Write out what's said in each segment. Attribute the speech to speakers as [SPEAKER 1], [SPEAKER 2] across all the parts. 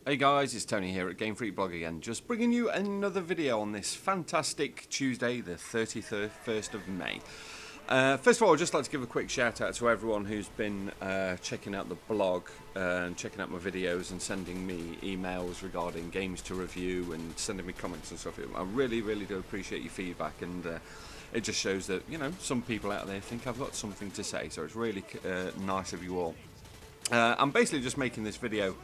[SPEAKER 1] Hey guys, it's Tony here at Gamefreakblog again, just bringing you another video on this fantastic Tuesday, the 31st of May. First of all, I'd just like to give a quick shout out to everyone who's been checking out the blog and checking out my videos and sending me emails regarding games to review and sending me comments and stuff. I really do appreciate your feedback, and it just shows that, you know, some people out there think I've got something to say, so it's really nice of you all. I'm basically just making this video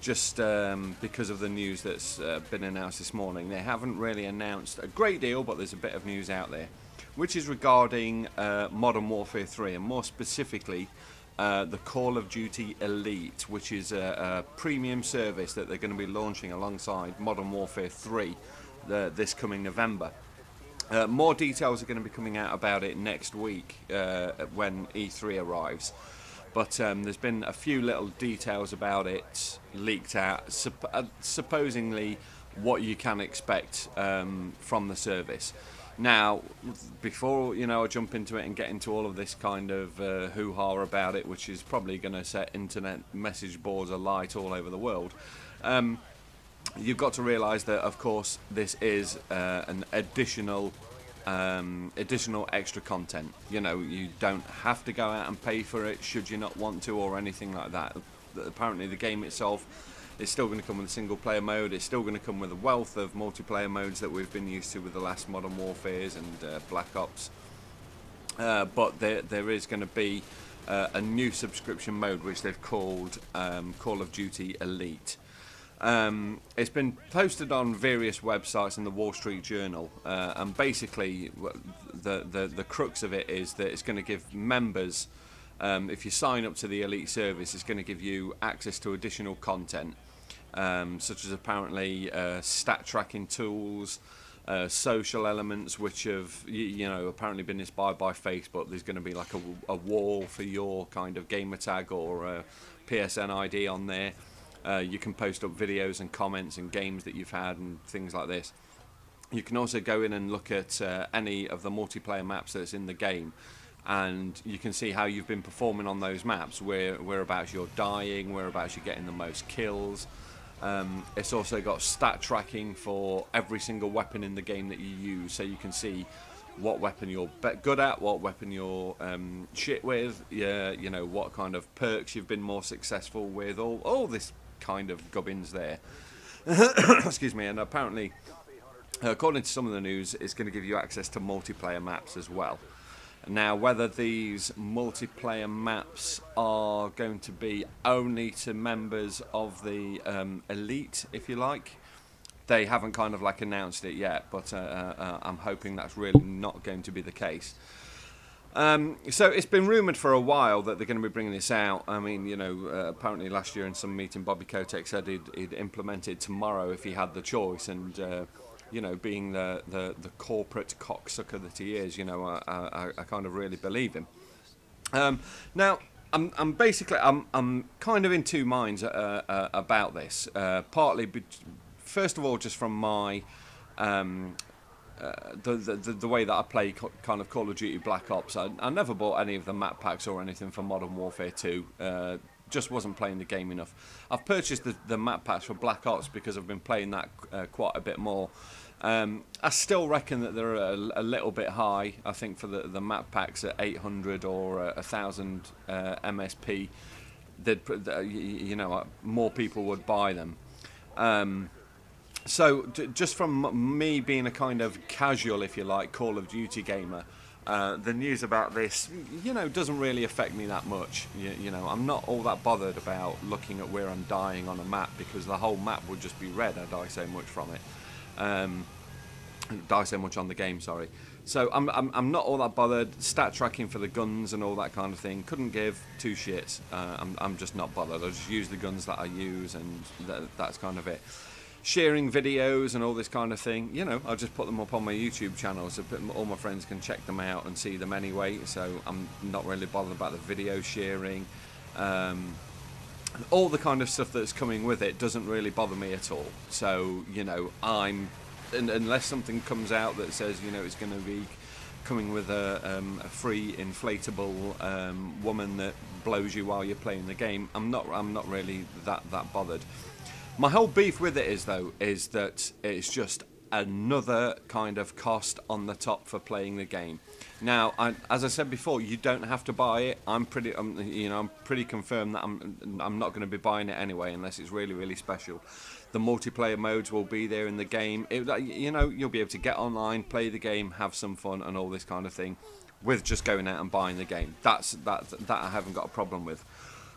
[SPEAKER 1] just because of the news that's been announced this morning. They haven't really announced a great deal, but there's a bit of news out there, which is regarding Modern Warfare 3, and more specifically the Call of Duty Elite, which is a premium service that they're going to be launching alongside Modern Warfare 3 this coming November. More details are going to be coming out about it next week when E3 arrives. But there's been a few little details about it leaked out, supposedly what you can expect from the service. Now, before I jump into it and get into all of this kind of hoo-ha about it, which is probably going to set internet message boards alight all over the world, you've got to realise that, of course, this is an additional extra content. You know, you don't have to go out and pay for it should you not want to, or anything like that. Apparently the game itself is still going to come with a single player mode. It's still going to come with a wealth of multiplayer modes that we've been used to with the last Modern Warfares and Black Ops, but there is going to be a new subscription mode which they've called Call of Duty Elite. It's been posted on various websites in the Wall Street Journal, and basically the crux of it is that it's going to give members, if you sign up to the Elite service, it's going to give you access to additional content, such as apparently stat tracking tools, social elements which have apparently been inspired by Facebook. There's going to be like a wall for your kind of gamer tag or a PSN ID on there. You can post up videos and comments and games that you've had and things like this. You can also go in and look at any of the multiplayer maps that's in the game, and you can see how you've been performing on those maps, whereabouts you're dying, whereabouts you're getting the most kills. It's also got stat tracking for every single weapon in the game that you use, so you can see what weapon you're good at, what weapon you're shit with, what kind of perks you've been more successful with, all this kind of gubbins there. Excuse me. And apparently, according to some of the news, it's going to give you access to multiplayer maps as well. Now, whether these multiplayer maps are going to be only to members of the Elite, if you like, they haven't kind of like announced it yet, but I'm hoping that's really not going to be the case. So it's been rumoured for a while that they're going to be bringing this out. I mean, apparently last year in some meeting, Bobby Kotick said he'd implement it tomorrow if he had the choice, and being the corporate cocksucker that he is, I kind of really believe him. Now, I'm kind of in two minds about this. Partly, first of all, just from my the way that I play kind of Call of Duty Black Ops. I never bought any of the map packs or anything for Modern Warfare 2. Just wasn't playing the game enough. I've purchased the map packs for Black Ops because I've been playing that quite a bit more. I still reckon that they're a little bit high. I think for the map packs at 800 or 1,000 MSP, more people would buy them. So, just from me being a kind of casual, if you like, Call of Duty gamer, the news about this, doesn't really affect me that much. I'm not all that bothered about looking at where I'm dying on a map, because the whole map would just be red. I die so much from it. Die so much on the game, sorry. So I'm not all that bothered. Stat tracking for the guns and all that kind of thing, couldn't give two shits. I'm just not bothered. I just use the guns that I use, and that's kind of it. Sharing videos and all this kind of thing, I'll just put them up on my YouTube channel so all my friends can check them out and see them anyway, so I'm not really bothered about the video sharing. All the kind of stuff that's coming with it doesn't really bother me at all. So, unless something comes out that says, it's going to be coming with a free inflatable woman that blows you while you're playing the game, I'm not really that bothered. My whole beef with it is, though, is that it's just another kind of cost on the top for playing the game. Now, as I said before, you don't have to buy it. I'm pretty confirmed that I'm not going to be buying it anyway, unless it's really, really special. The multiplayer modes will be there in the game. You'll be able to get online, play the game, have some fun, and all this kind of thing, with just going out and buying the game. That I haven't got a problem with.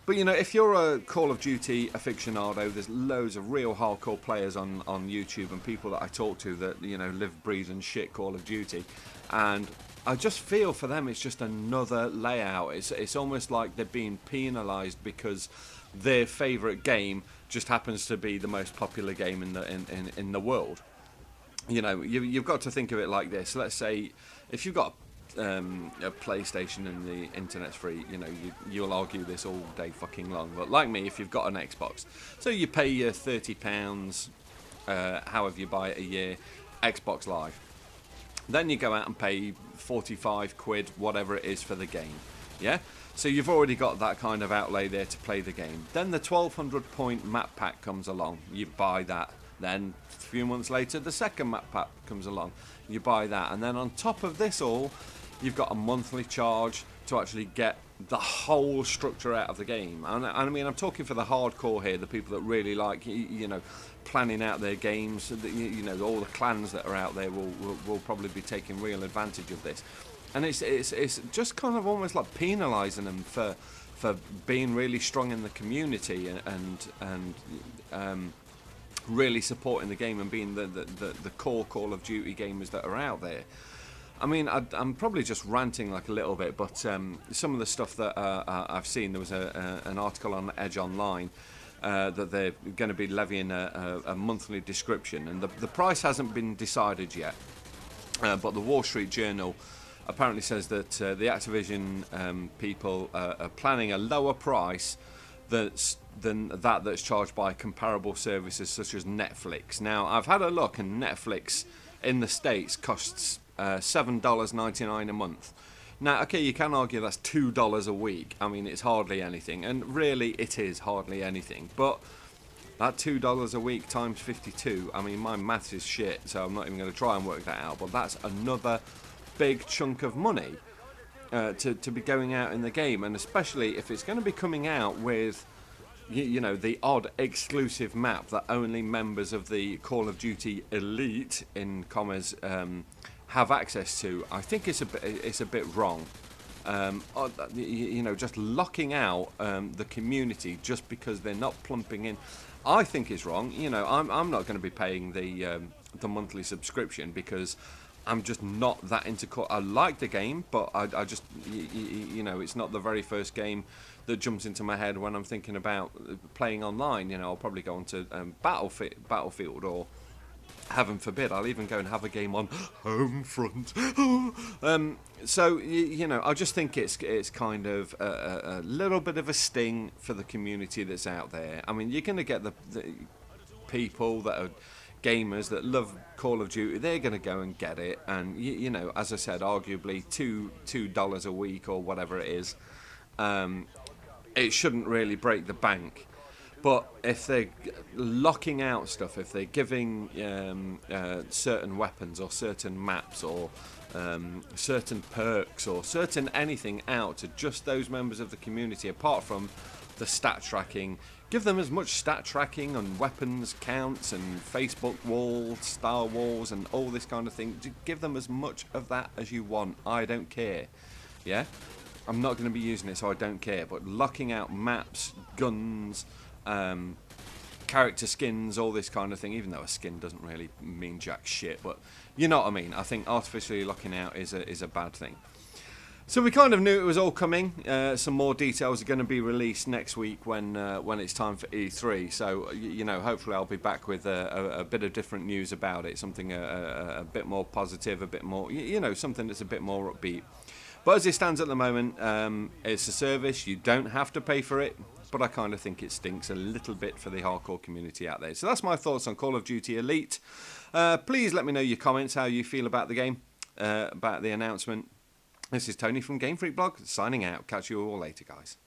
[SPEAKER 1] But if you're a Call of Duty aficionado, there's loads of real hardcore players on YouTube and people that I talk to that live, breathe and shit Call of Duty, and I just feel for them it's just another layout. It's almost like they're being penalised because their favourite game just happens to be the most popular game in the world. You've got to think of it like this. Let's say if you've got a PlayStation and the internet's free, you'll argue this all day fucking long. But like me, if you've got an Xbox, so you pay your £30, however you buy it a year, Xbox Live. Then you go out and pay 45 quid, whatever it is, for the game. Yeah? So you've already got that kind of outlay there to play the game. Then the 1200 point map pack comes along. You buy that. Then a few months later, the second map pack comes along. You buy that. And then on top of this all, you've got a monthly charge to actually get the whole structure out of the game. And I mean, I'm talking for the hardcore here, the people that really like, planning out their games. All the clans that are out there will probably be taking real advantage of this. And it's just kind of almost like penalising them for being really strong in the community and really supporting the game and being the core Call of Duty gamers that are out there. I mean, I'm probably just ranting like a little bit, but some of the stuff that I've seen, there was an article on Edge Online that they're going to be levying a monthly description, and the price hasn't been decided yet. But the Wall Street Journal apparently says that the Activision people are planning a lower price than that's charged by comparable services such as Netflix. Now, I've had a look, and Netflix in the States costs $7.99 a month. Now, okay, you can argue that's $2 a week. I mean, it's hardly anything, and really it is hardly anything. But that $2 a week times 52, I mean, my maths is shit, so I'm not even going to try and work that out, but that's another big chunk of money to be going out in the game, and especially if it's going to be coming out with the odd exclusive map that only members of the Call of Duty elite, in commas, have access to. I think it's a bit wrong. Just locking out the community just because they're not plumping in, I think is wrong. I'm not going to be paying the monthly subscription because I'm just not that into I like the game, but I just it's not the very first game that jumps into my head when I'm thinking about playing online. I'll probably go onto Battlefield, or heaven forbid, I'll even go and have a game on Homefront. So I just think it's kind of a little bit of a sting for the community that's out there. I mean, you're going to get the people that are gamers that love Call of Duty. They're going to go and get it, and as I said, arguably $2 a week or whatever it is, it shouldn't really break the bank. But if they're locking out stuff, if they're giving certain weapons or certain maps or certain perks or certain anything out to just those members of the community, apart from the stat tracking, give them as much stat tracking on weapons counts and Facebook walls, Star Wars and all this kind of thing. Give them as much of that as you want. I don't care. Yeah? I'm not going to be using it, so I don't care. But locking out maps, guns, character skins, all this kind of thing, even though a skin doesn't really mean jack shit, but you know what I mean. I think artificially locking out is a bad thing. So we kind of knew it was all coming. Some more details are going to be released next week when it's time for E3. So hopefully I'll be back with a bit of different news about it, something a bit more positive, a bit more something that's a bit more upbeat. But as it stands at the moment, it's a service. You don't have to pay for it, but I kind of think it stinks a little bit for the hardcore community out there. So that's my thoughts on Call of Duty Elite. Please let me know your comments, how you feel about the game, about the announcement. This is Tony from Gamefreakblog, signing out. Catch you all later, guys.